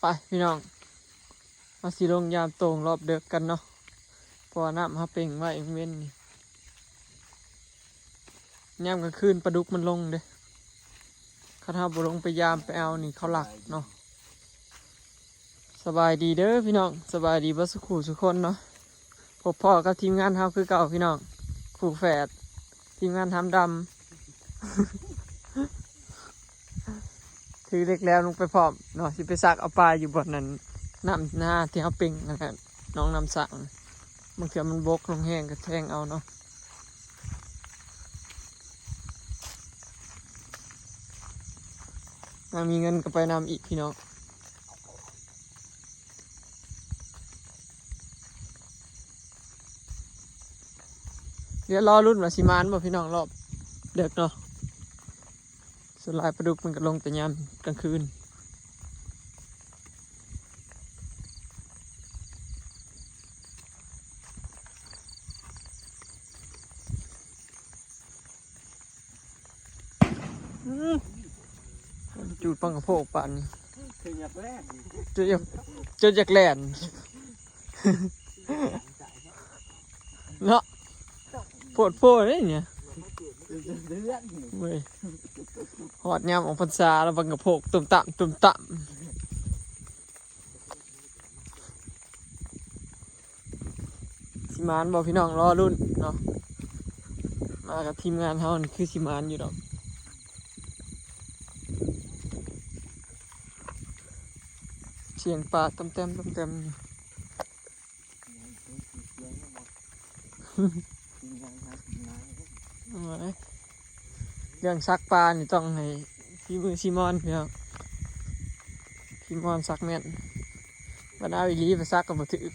ไปพี่น้องมาสิลงยามโต่งรอบเด็กกันเนาะเพราะว่าน้ำฮาเป่งไว้เองเว้นนี่ยามกลางคืนปลาดุกมันลงเด้เขาทำบุลงไปยามไปเอานี่เขาหลักเนาะสบายดีเด้อพี่น้องสบายดีบ่สุขสุขคนเนาะพบพ่อกับทีมงานเฮาคือเก่าพี่น้องคู่แฝดทีมงานทำดำ ถือเล็กแล้วลงไปพร้อมเนาะสิไปซักเอาปลาอยู่บนนั้นน้ำหน้าที่เขาปิงนะครับน้องน้ำสั่งบางทีมันบกลงแห้งก็แทงเอาเนาะมีเงินก็ไปนำอีกพี่น้องเดี๋ยวรอรุ่นว่าสิมานบ่พี่น้องรอบเด็กเนาะส่วนลายปลาดุกมันก็ลงแต่ยามกลางคืนจูดปังกระโพกปันจุดอยากแล่นเนาะโพดโพดเลยเนี่ยเว้ยหอดยำของพรรษาแล้วปังกระโพกตุ่มต่ำสิมานบอกพี่น้องรอรุ่นเนาะมากับทีมงานเขานี่คือสิมานอยู่ดอกเสียงปลาเต็มเรื่องซักปลานี่ต้องให้พี่มือซีมอนพี่น้องซีมอนซักแม่นวันเอาอีลีไปซักกับมือถือ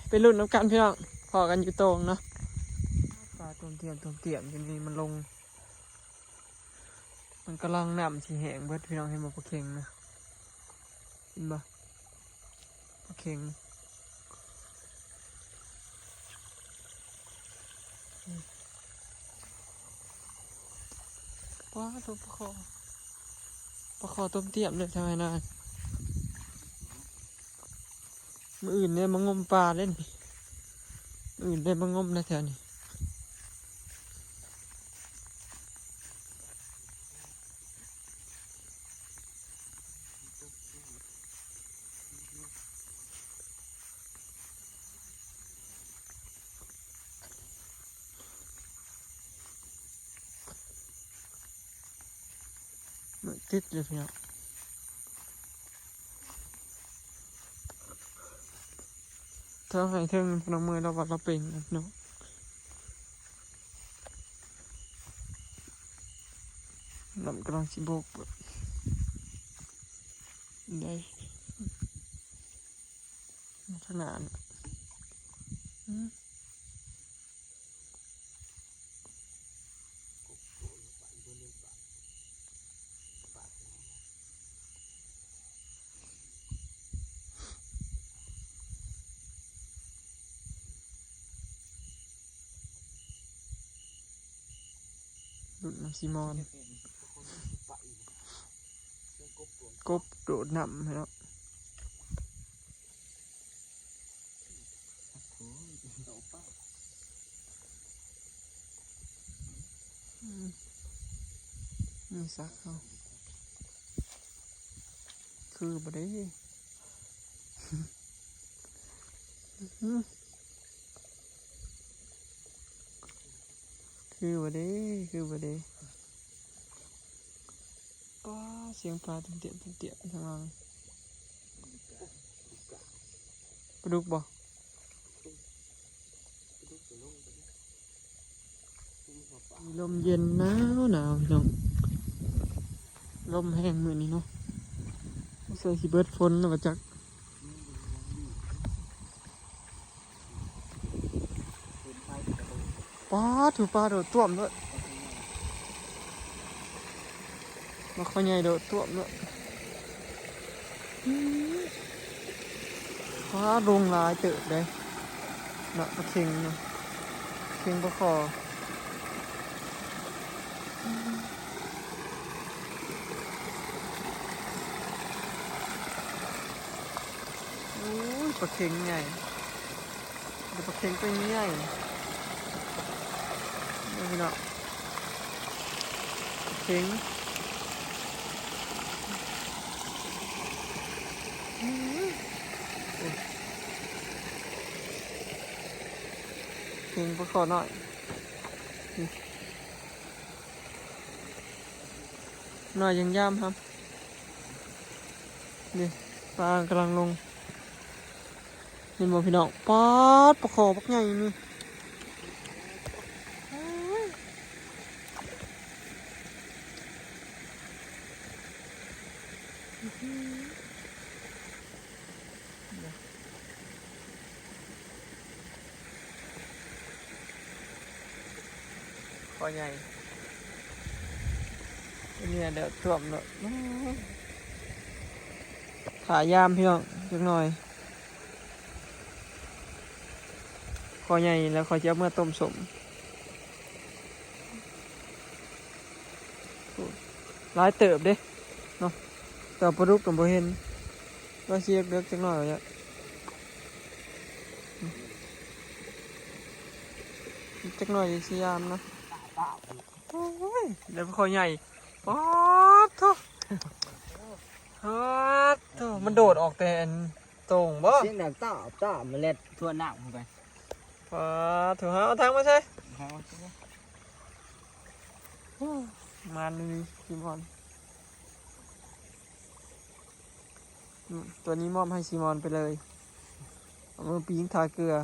ไปรุ่นน้ำกันพี่น้องพอกันอยู่ตรงเนาะปลาต้มเตียมทีนี้มันลงมันกำลังนำสีแหงเบิดพี่น้องให้มาปลาเค็งนะเห็นบ่ปลาเค็งว้าตัวปลาคอต้มเตียมเลยทำไมนานมืออื่นเนี่ยมางมปลาเล่นมืออื่นได้มางมในแถวนี้ติดเลยพี่น้องถ้าใครเทิงพนมมือเราวัดเราเป็นเนาะน้ำกำลังสิบกได้ขนาดดุดน้ำซีมอนกบโดดน้ำเนาะนี่ซักเขาคือบ่ได้คือบ่ได้ป้าเสียงปลาเตียมทางล่างปลาดุกบ่ลมเย็นหนาวพี่น้องลมแห้งเหมือนนี้เนาะใส่สีเบิร์ดฝนแล้วมาจากป้าถูปลาโดดต้วมด้วยมาข้าวใหญ่โดดต้วมด้วยป้าลงลายเตอะเลยเนาะปลาเค็งเนาะเค็งปลาคอ ปลาเค็งใหญ่เดี๋ยวปลาเค็งตัวใหญ่นี่พี่น้องปลาเค็งเค็งปลาคอหน่อยหน่อยยังย่ำครับนี่ปลากำลังลงเห็นบ่พี่น้องป๊อดปลาคอปักใหญ่นี่คอใหญ่เนี่ยเดี๋ยวท่วมแล้วขายามพี่น้องจักหน่อยคอใหญ่แล้วคอยจะเอาเมื่อต้มสมร้ายเติบเด้เนาะแต่ปลาดุกกับโบเห็นว่าเชียกเลือกจักหน่อยเนี่ยจักหน่อยสิยามนะโอ้ยเดี๋ยวคอใหญ่ป๊อดโถป๊อดโถมันโดดออกแต่ตรงบ่ เสียงดังต้าเมล็ดทั่วหน้าลงไป ป๊อดโถเอาทางมาใช่มานี่ซิมอนตัวนี้มอบให้ซิมอนไปเลยเอามือปีงทาเกลือ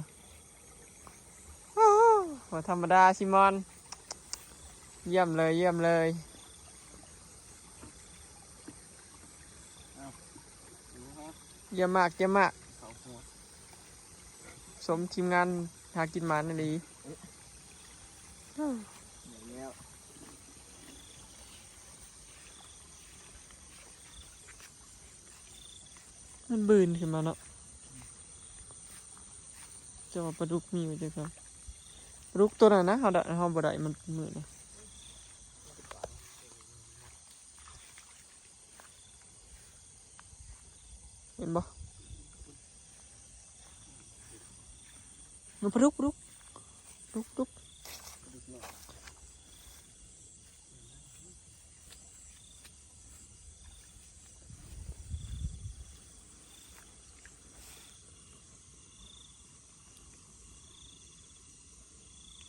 โอ้ธรรมดาซิมอนเยี่ยมเลยเยี่ยมเลยเยี่ยมมากเยี่ยมมากสมทีมงานหากินหมานั่นดีมันบืนขึ้นมาเนาะจะว่าปลาดุกมีไว้ด้วยครับปลาดุกตัวนั้นนะเขาบ่ได้มันมือนะเห็นบ่มันปลาดุก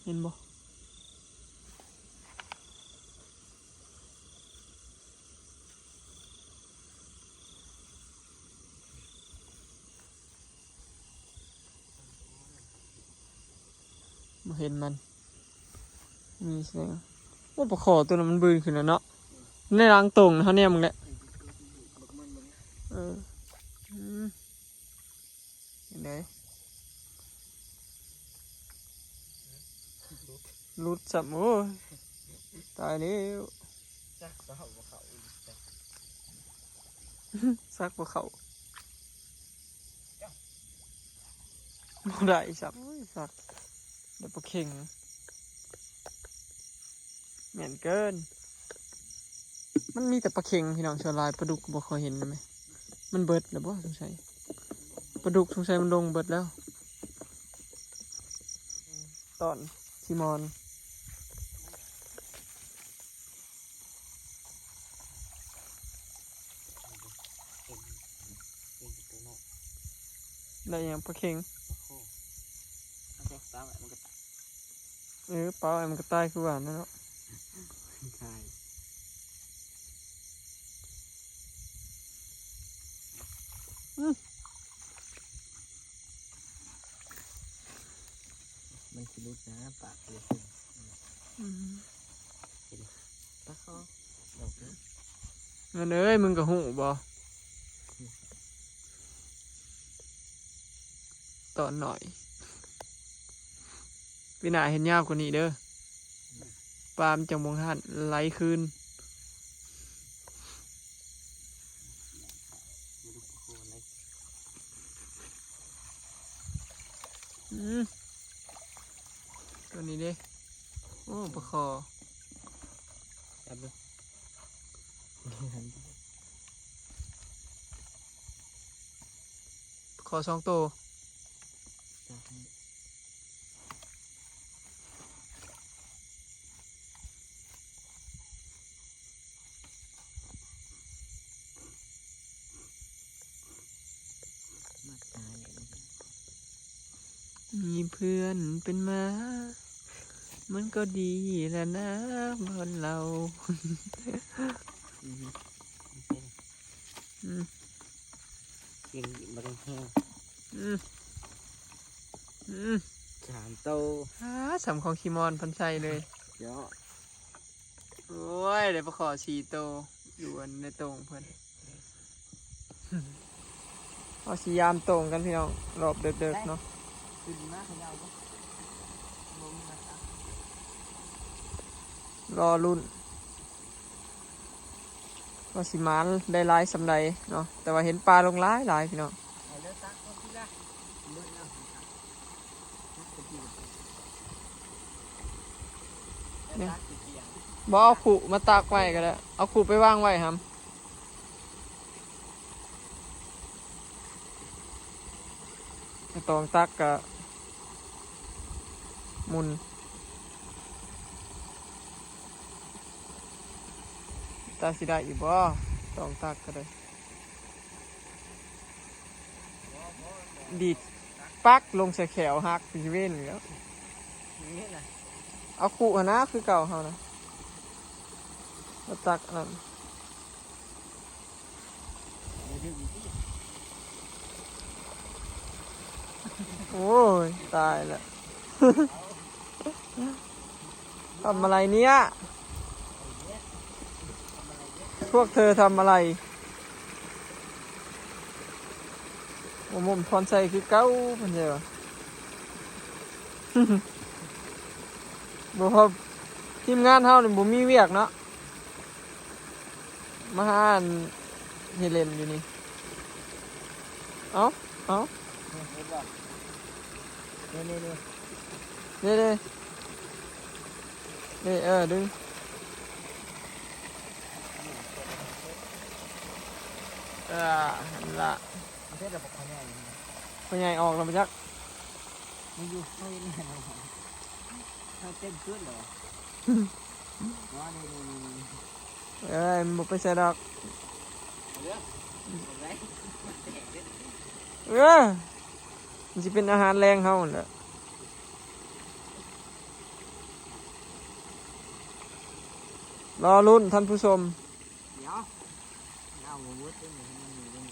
เห็นบ่บ่เห็นมันมีแสดงว่าปลาขอตัวนั้นมันบืนขึ้นแล้วเนาะในรังตรงนะเขาเนี่ยมึงแหละเห็นไหมรุดสับโอ้ยตายแล้วซักปลาเขาบ่ได้สับสักเดี๋ยวปลาเข่งเหม็นเกินมันมีแต่ปลาเข่งพี่น้องชวนลายปลาดุกบ่เคยเห็นเลยไหมมันเบิดหรือบ่สงสัยปลาดุกสงสัยมันลงเบิดแล้วตอนซิมอนได้ยังปลาเข่งปลามันก็ตายคือหวานนะเนาะมันคือลูกนะปากเลยปลาคอดอกนะ เงินเอ้ยมึงกับหูบ่ตอนหน่อยพี่นาเห็นยาวกว่านี้เด้อปามจังมงหันไหลคืนตัวนี้เด้โอ้ปลาคอจับดูปลาคอ2 ตัว มีเพื่อนเป็นม้ามันก็ดีแหล้วนะบ้านเรา อืมเป็น อืม กินบริแห้ง อืมอืม สามโต สำของคีมอนพันชัยเลย เยอะ โอ้ยเดี๋ยวไปขอชีโตอยู่อันในตรงเพื่อนเอาสียามตรงกันพี่น้องรอบเด็กๆเนาะ ขึ้นมาขยาวก็ลงนะครับ รอรุ่นว่าสิมานได้หลายสำใดเนาะแต่ว่าเห็นปลาลงหลายหลายพี่น้อง เอาเลือดตักก็ที่ละเลือดเอาตักกี่ตักกี่เกียง บ่เอาขู่มาตากไว้ก็ได้เอาขู่ไปวางไว้ครับตองตักกะมุนตาสิได้อีกบ่ตองตักก็ได้ดีดปักลงใส่แขวหักสิเว้นอยู่แล้ว นี่นะ เอาขู่หนนะคือเก่าเขานะมาตักนั่น ไม่ถึงที่ โอ้ยตายแล้ว ทำอะไรเนี่ยพวกเธอทำอะไรผมทอนใส่คือเก้าพันเดียว บอกว่าทีมงานเฮานี่บ่มีเวียกเนาะมาหาอันเฮเลนอยู่นี่เอาเอา เนี่ยเนี่ยเนี่ย เด้เด้เด้ดึงหันละ ไม่ใช่ระบบขยาย ไปใหญ่ออกแล้วไปจัก มันอยู่เขาเองนะเขาเต้นขึ้นเหรอว่านี่ มันบ่ไปใส่ดอก เรื่องอะไร มันจะเป็นอาหารแรงเขาหั่นแหละรอรุ่นท่านผู้ชม เดี๋ยวเอาหมูวุ้นด้วยมันมีเรื่อง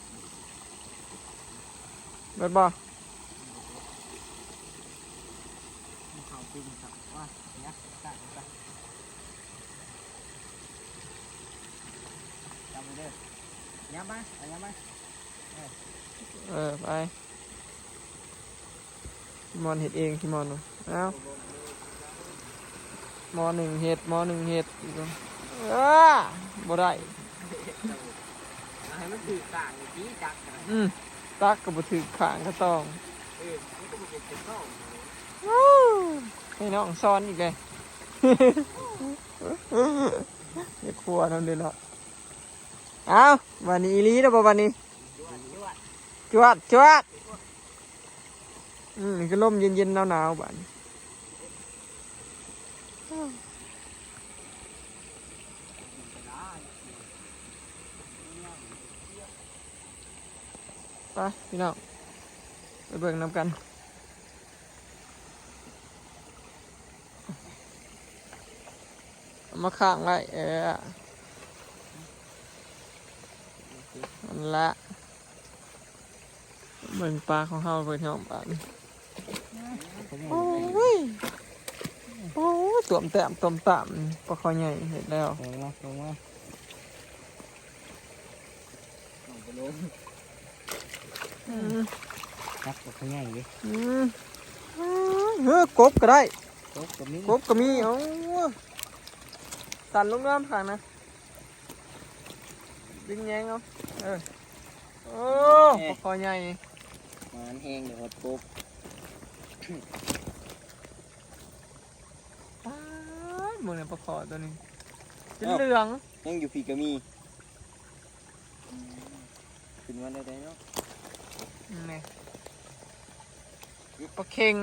เบิดบ่ เขาปีนสับว่าเนี่ยตัดไปจำไปเด้อย้ำมาย้ำมา ไปพี่มอนเห็ดเองพี่มอนเอาหมอหนึ่งเห็ดหมอหนึ่งเห็ดอีกแล้วบ่ได้ ให้มันถือต่างจี้จักนะ ตักกับบ่ถือขางก็ต้อง มันก็เป็นเป็นข้าว ให้น้องซ้อนอีกเลย อย่าครัวทำเดือดหรอกเอาวันนี้อีหลีแล้วบ่วันนี้จวดนี่ก็ลมเย็นๆหนาวๆบ้านไปพี่น้องไปเบิ่งน้ำกันเอามาข้างไว้นั่นละเบิ่งปลาของเฮาเบิ่งน้องบ้านโอ้ยตัวมแต้มตัวมต่ำปลาคอใหญ่เห็นแล้ว ลงมาลงมาลงไปลงครับก็ง่ายดิ กบก็ได้ ตกกับนี้ กบก็มีสั่นลงน้ำขังนะดึงแยงเอาโอ้ปลาคอใหญ่ มันแห้งเดี๋ยวหดปุ๊บ มือเนี่ยปลาคอตัวนี้เป็นเหลือง ยังอยู่ฝีกระมีขึ้นมาได้เนาะ นี่ปลาเค็ง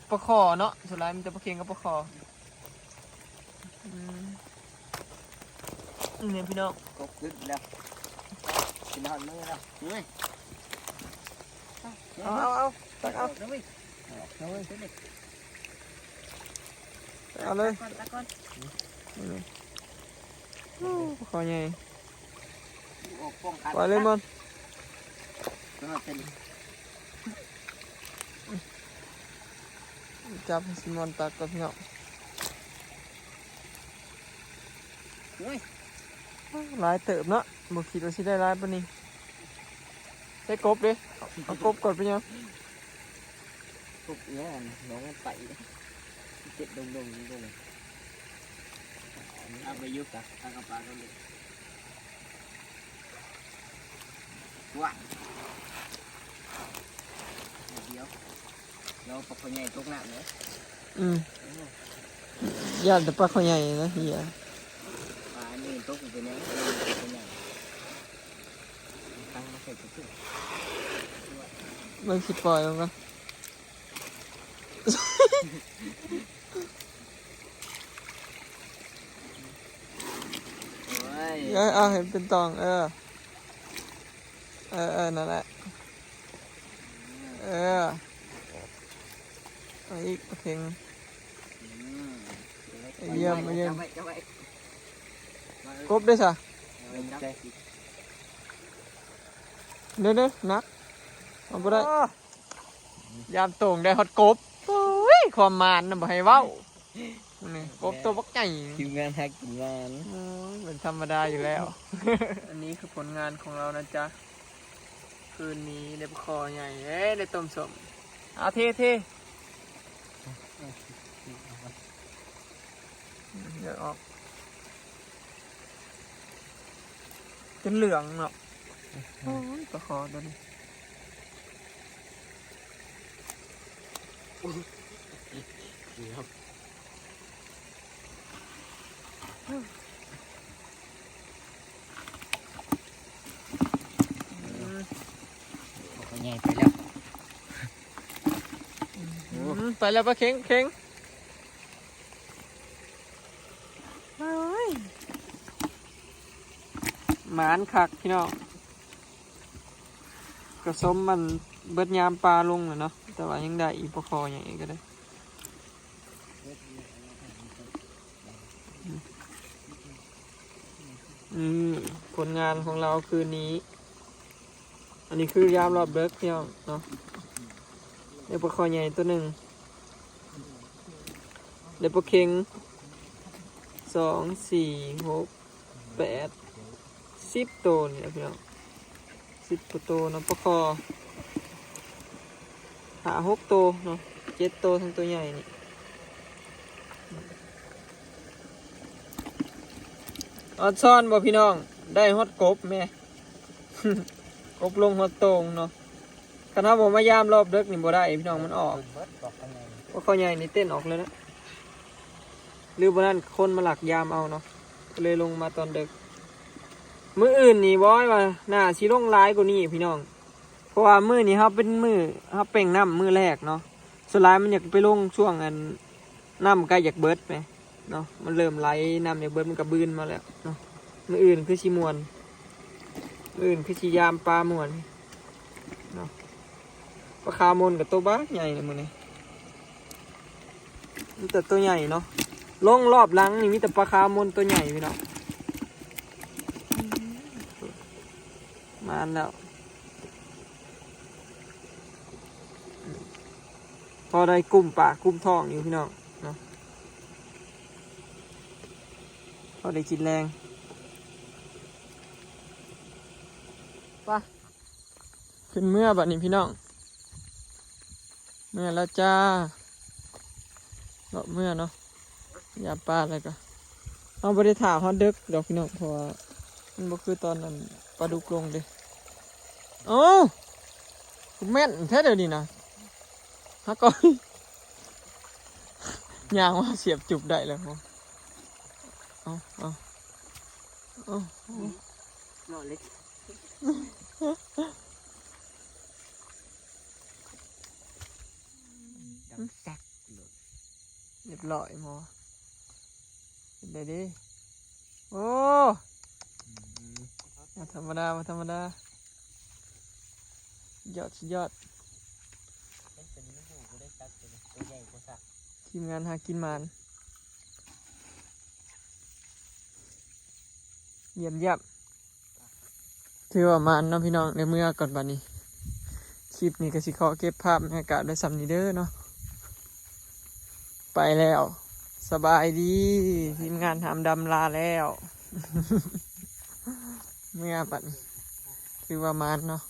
ปลาคอเนาะสุดท้ายมันจะปลาเค็งกับปลาคอเนี่ยพี่น้อง กบขึ้นแล้วกินหอนมือแล้วเฮ้ย เอาตักเอา เดี๋ยว เอาไว้เสร็จ เอาเลย ตะก้อน โอ้คอใหญ่ ออกป้องกัน ปล่อยเลยมัน ก็เป็น จับให้ซิมอนตักกับพี่น้อง เฮ้ย หลายเติบเนาะบ่คิดว่าสิได้หลายปานนี้ได้กบเด้เอากบกดไปยัง ปุ๊บเนี่ยน้องมันไปเจ็บดงเอาไปยุบกับทางกระป๋ากันเลยว้าเดี๋ยวเราปกคนใหญ่ตกหนักเลย ย่านแต่ปลาคอใหญ่นะเฮีย ปลานี่ตกอยู่ในนี้คนใหญ่ตั้งมาใส่กระปุก เบิ่งสิปล่อยมันก่อน โอ้ย เอาเห็นเป็นตองนั่นแหละเอาอีกโอเคเยี่ยมกบได้ซะเด้อนักเอาบ่ได้ยามโต่งได้ฮอดกบโอ้ยความมานน่ะบ่ให้เว้านี่กบตัวบักใหญ่ ทีมงานฮักทีมงาน เป็นธรรมดาอยู่แล้ว อันนี้คือผลงานของเรานะจ๊ะ คืนนี้ได้ปลาคอใหญ่ได้ต้มสมเอาเท่เดี๋ยวออกจนเหลืองเนาะโอ้ยปลาคอตัวนี้ ครับคนใหญ่ไปแล้ว ไปแล้วปะเข็งหมานคักพี่น้องกระสมมันเบิดยามปลาลงเลยเนาะแต่ว่ายังได้อีกปลาคออย่างนี้ก็ได้ผลงานของเราคืนนี้ อันนี้คือยามรอบเบิกพี่น้องเนาะได้ปลาคอใหญ่ตัวหนึ่งได้ปลาเค็ง2 4 6 8 10ตัวนี่นะพี่น้อง10ตัวเนาะปลาคอหา6ตัวเนาะ7ตัวทั้งตัวใหญ่นี่ออนซ่อนบ่พี่น้องได้ฮอดกบแม่ กบลงฮอดโตงเนาะคณะผมมายามรอบเด็กนี่บ่ได้พี่น้องมันออกว่าเขาใหญ่นี่เต้นออกเลยนะหรือบ่นั้นคนมาหลักยามเอาเนาะก็เลยลงมาตอนเด็กมื้ออื่นนี่บ่อยว่าน่าสิลงหลายกว่านี้พี่น้องเพราะว่ามื้อนี้ครับเป็นมื้อครับเป่งน้ำมื้อแรกเนาะส่วนหลายมันอยากไปลงช่วงอันน้ำใกล้อยากเบิดไปเนาะมันเริ่มไหลน้ำอยากเบิดมันก็บืนมาแล้วเนาะมื้ออื่นคือสิม่วนมื้ออื่นคือสิยามปลาม่วนเนาะปลาคาร์มนกับตัวบ้าใหญ่เลยมื้อนี้มีแต่ตัวใหญ่เนาะลงรอบหลังนี่มีแต่ปลาคาร์มนตัวใหญ่พี่เนาะมาแล้วพอได้กลุ่มปากกลุ่มท้องอยู่พี่น้องเนาะพอได้กินแรงไปขึ้นเมื่อบัดนี้พี่น้องเมื่อแล้วจ้าเลาะเมื่อเนาะยาปลาอะไรก็เอาไปได้ถามเขาเด็กดอกพี่น้องเพราะว่ามันบ่คือตอนนั้นปลาดุกลงเด้โอ้แม่นแท้เดี๋ยวนี้นะฮักก่อน ยางว่าเสียบจุบได้เลยเอาเอา นอนเล็กดังแซก เรียบร้อยหมอเป็นไงดิโอ้มาธรรมดายอดสุดยอด เป็นหูกูได้ซัก ทีมงานหากินมานเยี่ยมเยี่ยมถือว่ามานเนาะพี่น้องในเมื่อก่อนบัดนี้คลิปนี้ก็สิขอเก็บภาพบรรยากาศได้สำนีเด้อเนาะไปแล้วสบายดีทีมงานทำดำลาแล้ว เมื่อบัดนี้ถือว่ามานเนาะ